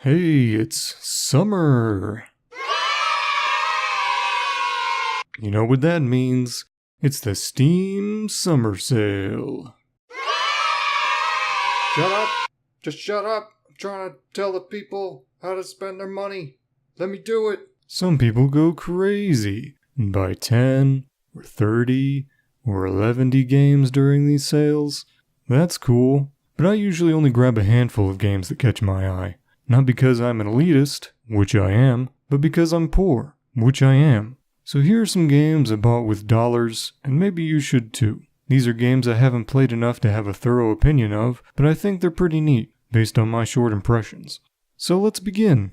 Hey, it's summer. You know what that means? It's the Steam Summer Sale. Shut up! Just shut up! I'm trying to tell the people how to spend their money. Let me do it! Some people go crazy and buy 10 or 30 or 11 games during these sales. That's cool, but I usually only grab a handful of games that catch my eye. Not because I'm an elitist, which I am, but because I'm poor, which I am. So here are some games I bought with dollars, and maybe you should too. These are games I haven't played enough to have a thorough opinion of, but I think they're pretty neat, based on my short impressions. So let's begin.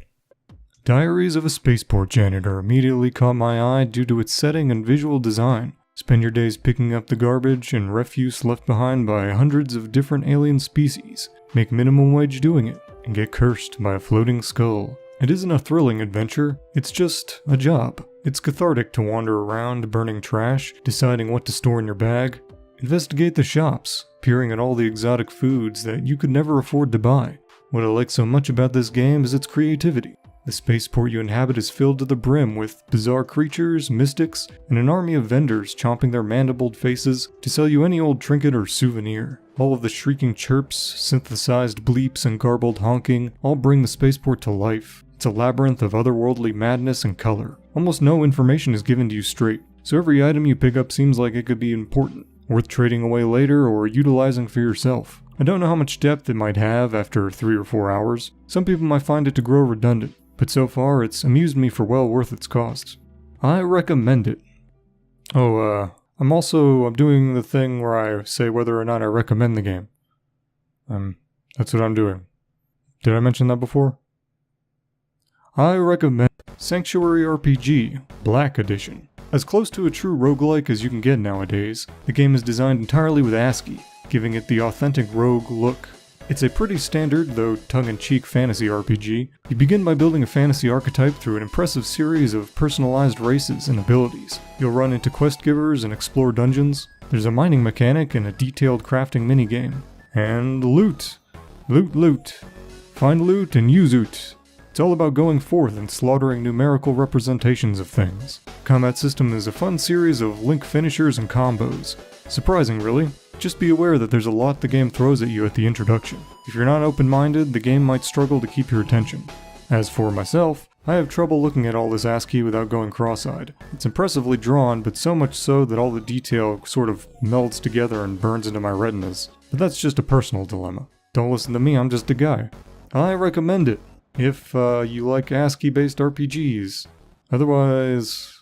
Diaries of a Spaceport Janitor immediately caught my eye due to its setting and visual design. Spend your days picking up the garbage and refuse left behind by hundreds of different alien species. Make minimum wage doing it, and get cursed by a floating skull. It isn't a thrilling adventure, it's just a job. It's cathartic to wander around burning trash, deciding what to store in your bag. Investigate the shops, peering at all the exotic foods that you could never afford to buy. What I like so much about this game is its creativity. The spaceport you inhabit is filled to the brim with bizarre creatures, mystics, and an army of vendors chomping their mandibled faces to sell you any old trinket or souvenir. All of the shrieking chirps, synthesized bleeps, and garbled honking all bring the spaceport to life. It's a labyrinth of otherworldly madness and color. Almost no information is given to you straight, so every item you pick up seems like it could be important, worth trading away later or utilizing for yourself. I don't know how much depth it might have after 3 or 4 hours. Some people might find it to grow redundant, but so far it's amused me for well worth its cost. I recommend it. I'm doing the thing where I say whether or not I recommend the game. That's what I'm doing. Did I mention that before? I recommend Sanctuary RPG, Black Edition. As close to a true roguelike as you can get nowadays, the game is designed entirely with ASCII, giving it the authentic rogue look. It's a pretty standard, though tongue-in-cheek fantasy RPG. You begin by building a fantasy archetype through an impressive series of personalized races and abilities. You'll run into quest givers and explore dungeons. There's a mining mechanic and a detailed crafting minigame. And loot. Loot. Find loot and use loot. It's all about going forth and slaughtering numerical representations of things. Combat system is a fun series of link finishers and combos. Surprising, really. Just be aware that there's a lot the game throws at you at the introduction. If you're not open-minded, the game might struggle to keep your attention. As for myself, I have trouble looking at all this ASCII without going cross-eyed. It's impressively drawn, but so much so that all the detail sort of melds together and burns into my retinas. But that's just a personal dilemma. Don't listen to me, I'm just a guy. I recommend it, if you like ASCII-based RPGs. Otherwise,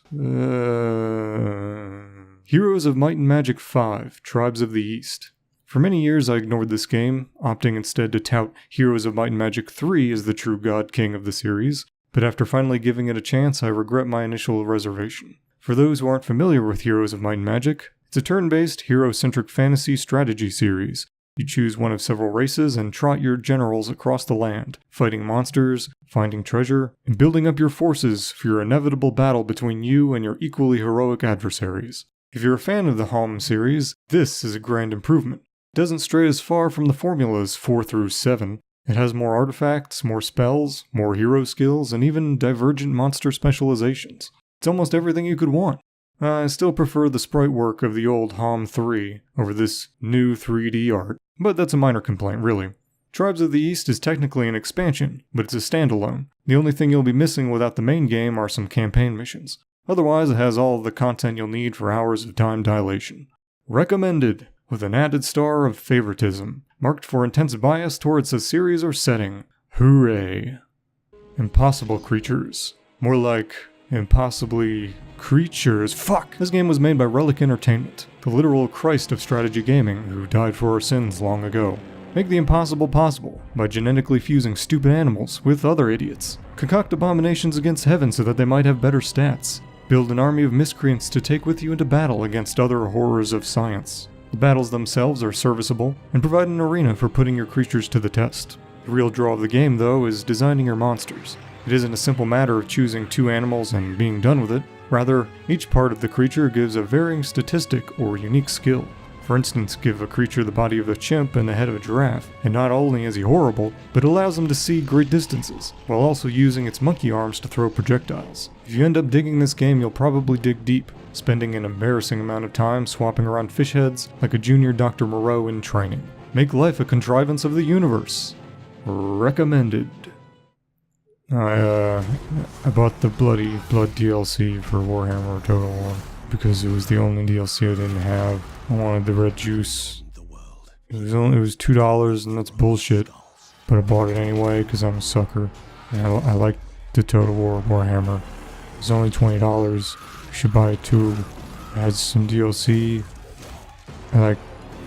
Heroes of Might and Magic 5, Tribes of the East. For many years I ignored this game, opting instead to tout Heroes of Might and Magic 3 as the true god king of the series, but after finally giving it a chance I regret my initial reservation. For those who aren't familiar with Heroes of Might and Magic, it's a turn-based, hero-centric fantasy strategy series. You choose one of several races and trot your generals across the land, fighting monsters, finding treasure, and building up your forces for your inevitable battle between you and your equally heroic adversaries. If you're a fan of the Home series, this is a grand improvement. It doesn't stray as far from the formulas 4 through 7. It has more artifacts, more spells, more hero skills, and even divergent monster specializations. It's almost everything you could want. I still prefer the sprite work of the old Hom 3 over this new 3D art, but that's a minor complaint, really. Tribes of the East is technically an expansion, but it's a standalone. The only thing you'll be missing without the main game are some campaign missions. Otherwise, it has all of the content you'll need for hours of time dilation. Recommended, with an added star of favoritism, marked for intense bias towards a series or setting. Hooray! Impossible Creatures. More like impossibly creatures. Fuck! This game was made by Relic Entertainment, the literal Christ of strategy gaming, who died for our sins long ago. Make the impossible possible by genetically fusing stupid animals with other idiots. Concoct abominations against heaven so that they might have better stats. Build an army of miscreants to take with you into battle against other horrors of science. The battles themselves are serviceable, and provide an arena for putting your creatures to the test. The real draw of the game, though, is designing your monsters. It isn't a simple matter of choosing 2 animals and being done with it. Rather, each part of the creature gives a varying statistic or unique skill. For instance, give a creature the body of a chimp and the head of a giraffe, and not only is he horrible, but allows him to see great distances, while also using its monkey arms to throw projectiles. If you end up digging this game, you'll probably dig deep, spending an embarrassing amount of time swapping around fish heads like a junior Dr. Moreau in training. Make life a contrivance of the universe. Recommended. I bought the Blood DLC for Warhammer Total War because it was the only DLC I didn't have. I wanted the red juice. It was $2 and that's bullshit, but I bought it anyway because I'm a sucker. And I like the Total War Warhammer. It's only $20. You should buy it too. It has some DLC. I like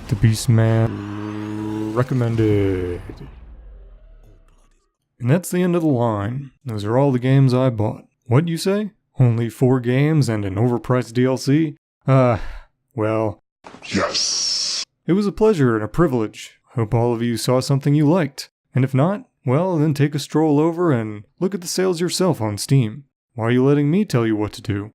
the Beastman. Recommended. And that's the end of the line. Those are all the games I bought. What'd you say? Only 4 games and an overpriced DLC? Well... Yes! It was a pleasure and a privilege. Hope all of you saw something you liked. And if not, well, then take a stroll over and look at the sales yourself on Steam. Why are you letting me tell you what to do?